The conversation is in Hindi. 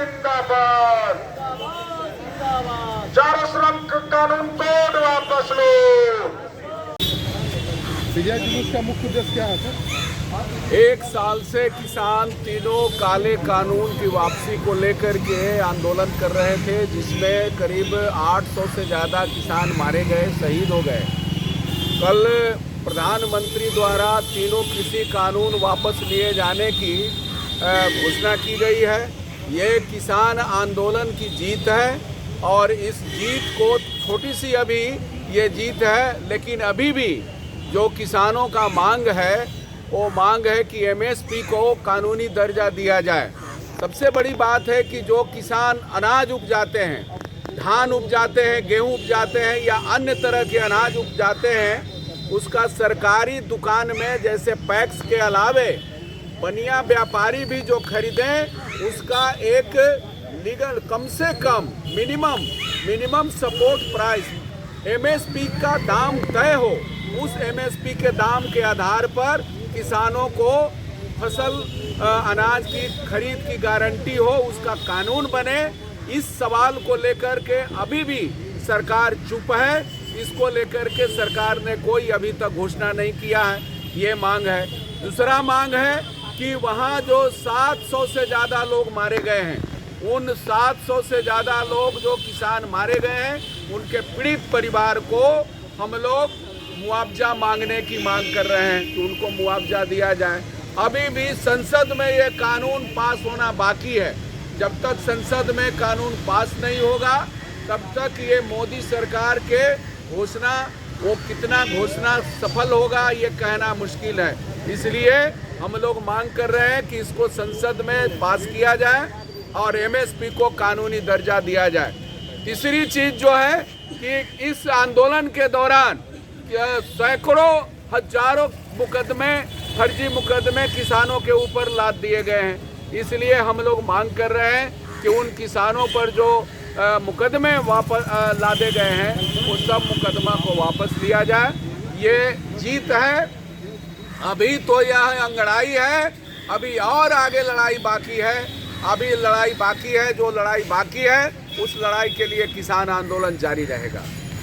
जिंदाबाद। चारों श्रम कानून कोड वापस लो। विजय जुलूस का मुख्य उद्देश्य क्या है सर? एक साल से किसान तीनों काले कानून की वापसी को लेकर के आंदोलन कर रहे थे, जिसमें करीब 800 से ज़्यादा किसान मारे गए, शहीद हो गए। कल प्रधानमंत्री द्वारा तीनों कृषि कानून वापस लिए जाने की घोषणा की गई है। ये किसान आंदोलन की जीत है और इस जीत को छोटी सी अभी ये जीत है, लेकिन अभी भी जो किसानों का मांग है वो मांग है कि एमएसपी को कानूनी दर्जा दिया जाए। सबसे बड़ी बात है कि जो किसान अनाज उपजाते हैं, धान उपजाते हैं, गेहूं उपजाते हैं या अन्य तरह के अनाज उपजाते हैं, उसका सरकारी दुकान में जैसे पैक्स के अलावे बनिया व्यापारी भी जो खरीदें, उसका एक लीगल कम से कम मिनिमम सपोर्ट प्राइस एमएसपी का दाम तय हो। उस एमएसपी के दाम के आधार पर किसानों को फसल अनाज की खरीद की गारंटी हो, उसका कानून बने। इस सवाल को लेकर के अभी भी सरकार चुप है। इसको लेकर के सरकार ने कोई अभी तक घोषणा नहीं किया है। ये मांग है। दूसरा मांग है कि वहाँ जो 700 से ज़्यादा लोग मारे गए हैं, उन 700 से ज़्यादा लोग जो किसान मारे गए हैं, उनके पीड़ित परिवार को हम लोग मुआवजा मांगने की मांग कर रहे हैं कि उनको मुआवजा दिया जाए। अभी भी संसद में ये कानून पास होना बाकी है। जब तक संसद में कानून पास नहीं होगा, तब तक ये मोदी सरकार के घोषणा वो कितना घोषणा सफल होगा ये कहना मुश्किल है। इसलिए हम लोग मांग कर रहे हैं कि इसको संसद में पास किया जाए और एमएसपी को कानूनी दर्जा दिया जाए। तीसरी चीज़ जो है कि इस आंदोलन के दौरान सैकड़ों हजारों मुकदमे, फर्जी मुकदमे किसानों के ऊपर लाद दिए गए हैं। इसलिए हम लोग मांग कर रहे हैं कि उन किसानों पर जो मुकदमे वापस लादे गए हैं, वो सब मुकदमा को वापस लिया जाए। ये जीत है। अभी तो यह अंगड़ाई है, अभी और आगे लड़ाई बाकी है। अभी लड़ाई बाकी है। जो लड़ाई बाकी है, उस लड़ाई के लिए किसान आंदोलन जारी रहेगा।